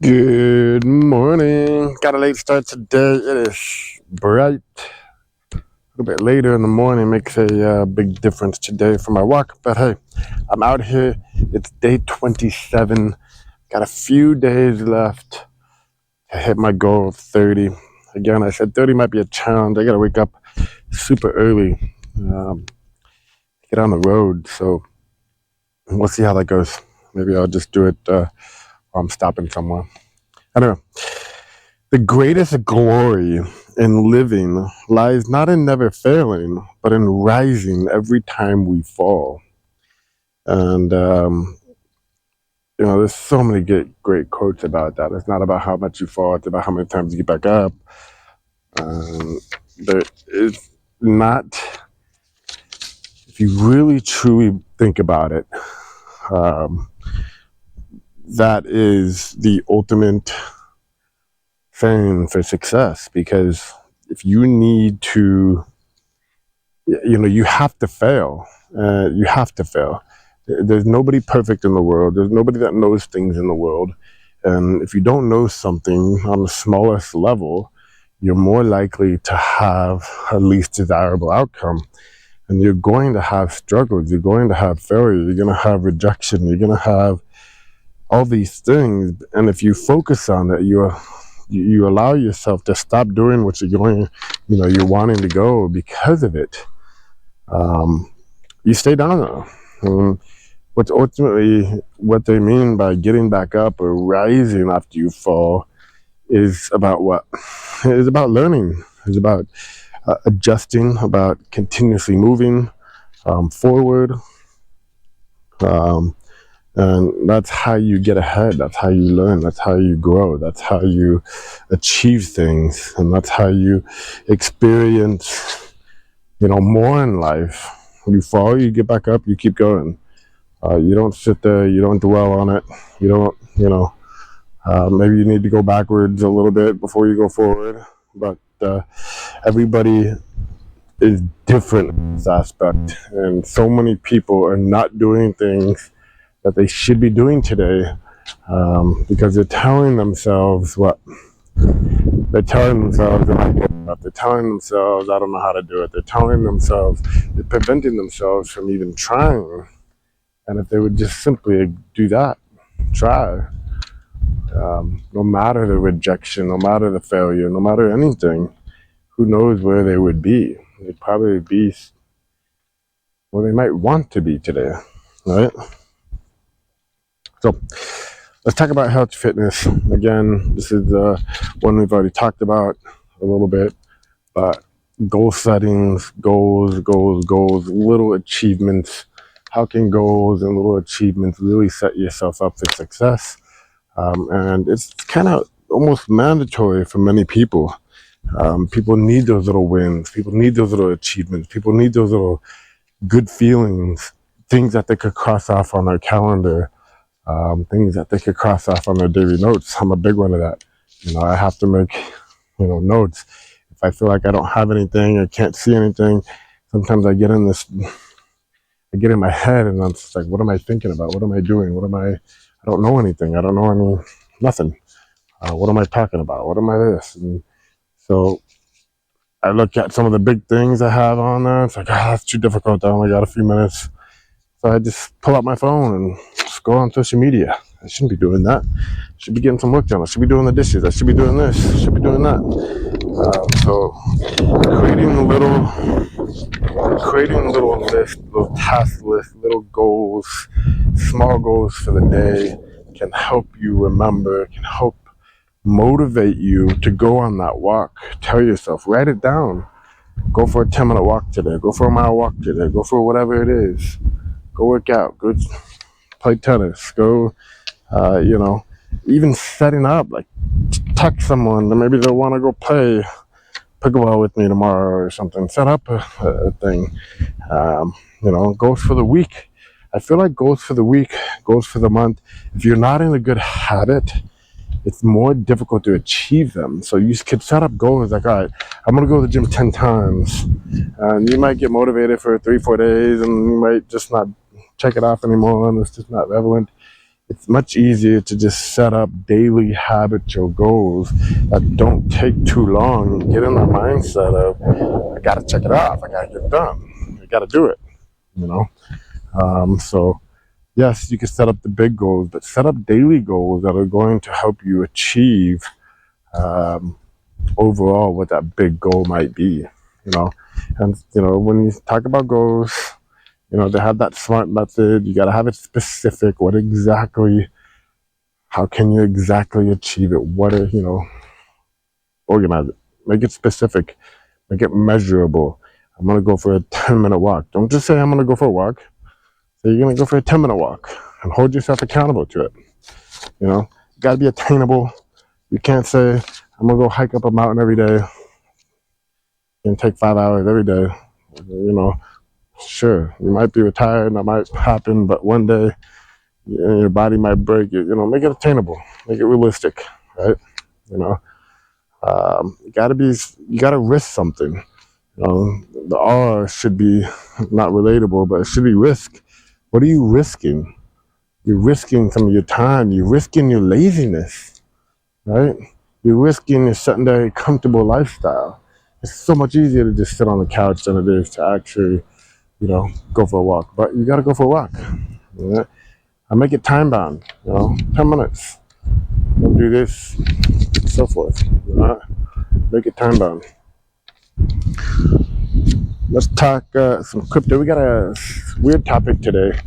Good morning. Got a late start today. It is bright. A little bit later in the morning makes a big difference today for my walk. But hey, I'm out here. It's day 27. Got a few days left to hit my goal of 30. Again, I said 30 might be a challenge. I got to wake up super early, get on the road. So we'll see how that goes. Maybe I'll just do it while I'm stopping somewhere. I don't know. The greatest glory in living lies not in never failing, but in rising every time we fall. And, there's so many great quotes about that. It's not about how much you fall, it's about how many times you get back up. There is not, if you really truly think about it, that is the ultimate thing for success, because if you need to, you have to fail. You have to fail. There's nobody perfect in the world. There's nobody that knows things in the world. And if you don't know something on the smallest level, you're more likely to have a least desirable outcome. And you're going to have struggles. You're going to have failure. You're going to have rejection. You're going to have all these things. And if you focus on it, you allow yourself to stop doing what you're wanting to go because of it. You stay down there. What's ultimately what they mean by getting back up or rising after you fall is about what? It is about learning. It's about adjusting, about continuously moving forward. And that's how you get ahead. That's how you learn. That's how you grow. That's how you achieve things. And that's how you experience, more in life. You fall, you get back up, you keep going. You don't sit there, you don't dwell on it. You don't, maybe you need to go backwards a little bit before you go forward. But everybody is different in this aspect. And so many people are not doing things that they should be doing today because they're telling themselves what? They're telling themselves they're not good enough. They're telling themselves I don't know how to do it. They're telling themselves, they're preventing themselves from even trying. And if they would just simply do that, try, no matter the rejection, no matter the failure, no matter anything, who knows where they would be? They'd probably be where they might want to be today, right? So let's talk about health fitness. Again, this is one we've already talked about a little bit, but goal settings, goals, little achievements. How can goals and little achievements really set yourself up for success? And it's kind of almost mandatory for many people. People need those little wins. People need those little achievements. People need those little good feelings, things that they could cross off on their calendar, things that they could cross off on their daily notes. I'm a big one of that. I have to make, notes. If I feel like I don't have anything or can't see anything, sometimes I get in my head and I'm just like, what am I thinking about? What am I doing? I don't know anything. I don't know nothing. What am I talking about? What am I this? And so I look at some of the big things I have on there. It's like, that's too difficult. I only got a few minutes. So I just pull out my phone and scroll on social media. I shouldn't be doing that. I should be getting some work done. I should be doing the dishes. I should be doing this. I should be doing that. So creating little lists, little task lists, little goals, small goals for the day can help you remember, can help motivate you to go on that walk. Tell yourself, write it down. Go for a 10-minute walk today. Go for a mile walk today. Go for whatever it is. Go work out. Go play tennis. Go, even setting up, like text someone that maybe they'll want to go play pickleball with me tomorrow or something. Set up a thing. Goals for the week. I feel like goals for the week, goals for the month. If you're not in a good habit, it's more difficult to achieve them. So you could set up goals like, all right, I'm going to go to the gym 10 times. And you might get motivated for 3-4 days and you might just not check it off anymore and it's just not relevant. It's much easier to just set up daily habitual goals that don't take too long and get in the mindset of, I gotta check it off, I gotta get it done, I gotta do it, you know? So yes, you can set up the big goals, but set up daily goals that are going to help you achieve overall what that big goal might be, you know? And, you know, when you talk about goals, you know, they have that SMART method. You got to have it specific. What exactly, how can you exactly achieve it? What are, you know, organize it. Make it specific. Make it measurable. I'm going to go for a 10-minute walk. Don't just say I'm going to go for a walk. Say you're going to go for a 10-minute walk and hold yourself accountable to it. You know, you got to be attainable. You can't say, I'm going to go hike up a mountain every day and take 5 hours every day. You know, sure, you might be retired and that might happen, but one day your body might break. You know, make it attainable, make it realistic, right? You know, you gotta risk something. You know, the R should be not relatable, but it should be risk. What are you risking? You're risking some of your time. You're risking your laziness, right? You're risking your secondary comfortable lifestyle. It's so much easier to just sit on the couch than it is to actually, you know, go for a walk. But you got to go for a walk. You know? I make it time bound. You know, 10 minutes. Don't do this, and so forth. You know? Make it time bound. Let's talk some crypto. We got a weird topic today.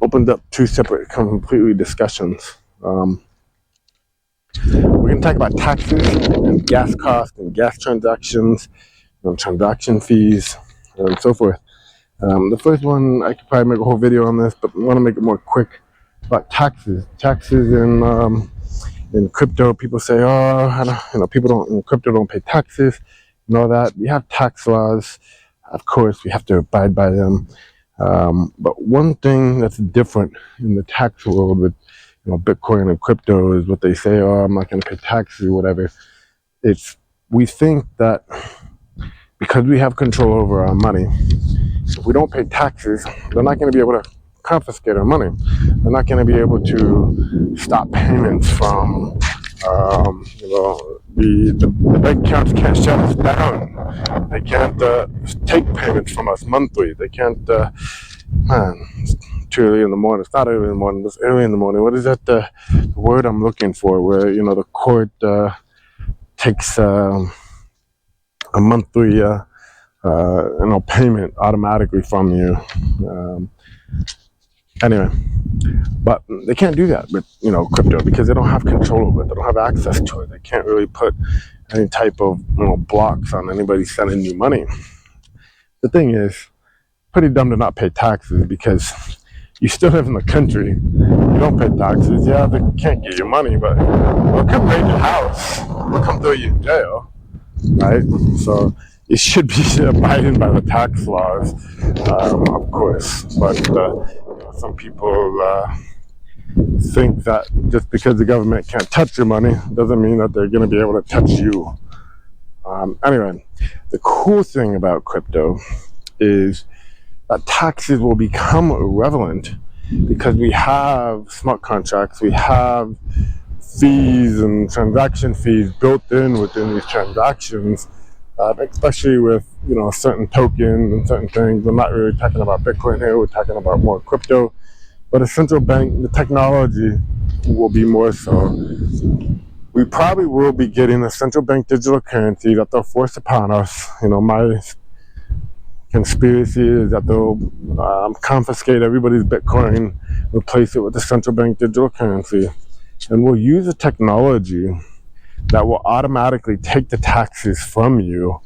Opened up two separate, completely discussions. We're going to talk about taxes and gas costs and gas transactions, and transaction fees, and so forth. The first one, I could probably make a whole video on this, but I want to make it more quick about taxes. Taxes in crypto, people say, people don't in crypto don't pay taxes and all that. We have tax laws, of course, we have to abide by them. But one thing that's different in the tax world with Bitcoin and crypto is what they say, oh, I'm not going to pay taxes or whatever. We think that because we have control over our money, if we don't pay taxes, they're not going to be able to confiscate our money. They're not going to be able to stop payments from, the bank accounts can't shut us down. They can't take payments from us monthly. They can't, it's too early in the morning. It's not early in the morning, it's early in the morning. What is that the word I'm looking for where, the court takes a monthly payment automatically from you. Anyway, but they can't do that with crypto because they don't have control over it. They don't have access to it. They can't really put any type of blocks on anybody sending you money. The thing is, pretty dumb to not pay taxes because you still live in the country. You don't pay taxes. Yeah, they can't get your money, but they'll come raid your house. They'll come throw you in jail, right? So it should be abiding by the tax laws, of course. But some people think that just because the government can't touch your money doesn't mean that they're going to be able to touch you. Anyway, the cool thing about crypto is that taxes will become irrelevant because we have smart contracts, we have fees and transaction fees built in within these transactions, especially with certain tokens and certain things. We're not really talking about Bitcoin here, we're talking about more crypto. But a central bank, the technology will be more so. We probably will be getting a central bank digital currency that they'll force upon us. My conspiracy is that they'll confiscate everybody's Bitcoin, replace it with a central bank digital currency, and we'll use a technology that will automatically take the taxes from you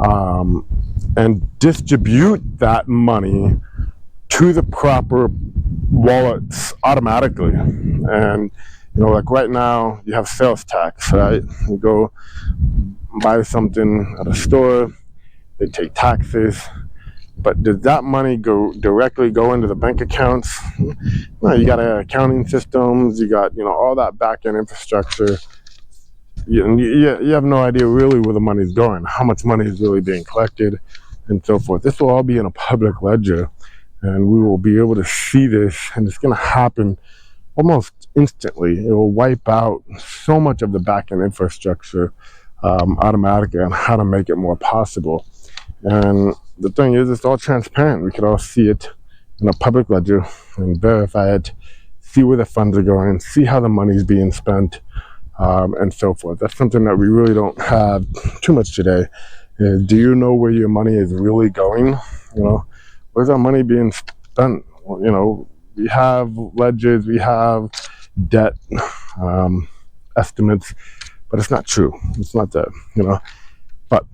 and distribute that money to the proper wallets automatically. And like right now you have sales tax, right? You go buy something at a store, they take taxes, but does that money directly go into the bank accounts? No, you got accounting systems, you got all that back-end infrastructure. You have no idea really where the money's going, how much money is really being collected, and so forth. This will all be in a public ledger, and we will be able to see this, and it's going to happen almost instantly. It will wipe out so much of the back-end infrastructure automatically on how to make it more possible. And the thing is, it's all transparent. We can all see it in a public ledger and verify it, see where the funds are going, see how the money is being spent, and so forth. That's something that we really don't have too much today. Do you know where your money is really going? Where's our money being spent? We have ledgers, we have debt estimates, but it's not true. It's not that, But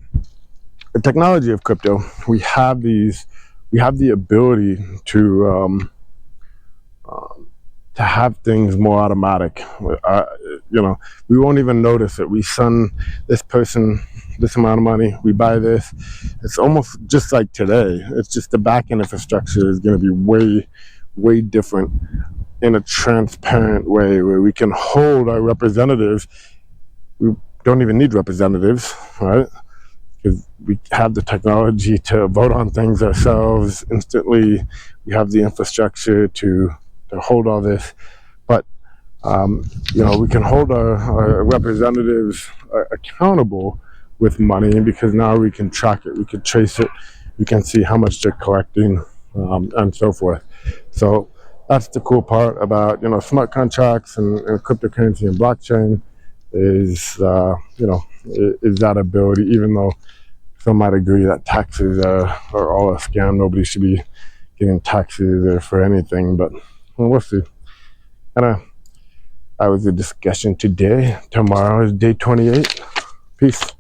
the technology of crypto, we have the ability to have things more automatic. We won't even notice it. We send this person this amount of money, we buy this. It's almost just like today. It's just the back-end infrastructure is going to be way, way different in a transparent way where we can hold our representatives. We don't even need representatives, right? Because we have the technology to vote on things ourselves instantly. We have the infrastructure to hold all this. But, we can hold our representatives accountable with money, because now we can track it, we can trace it, we can see how much they're collecting, and so forth. So that's the cool part about, smart contracts and cryptocurrency and blockchain is that ability, even though some might agree that taxes are all a scam. Nobody should be getting taxes for anything, but we'll see. That was the discussion today. Tomorrow is day 28. Peace.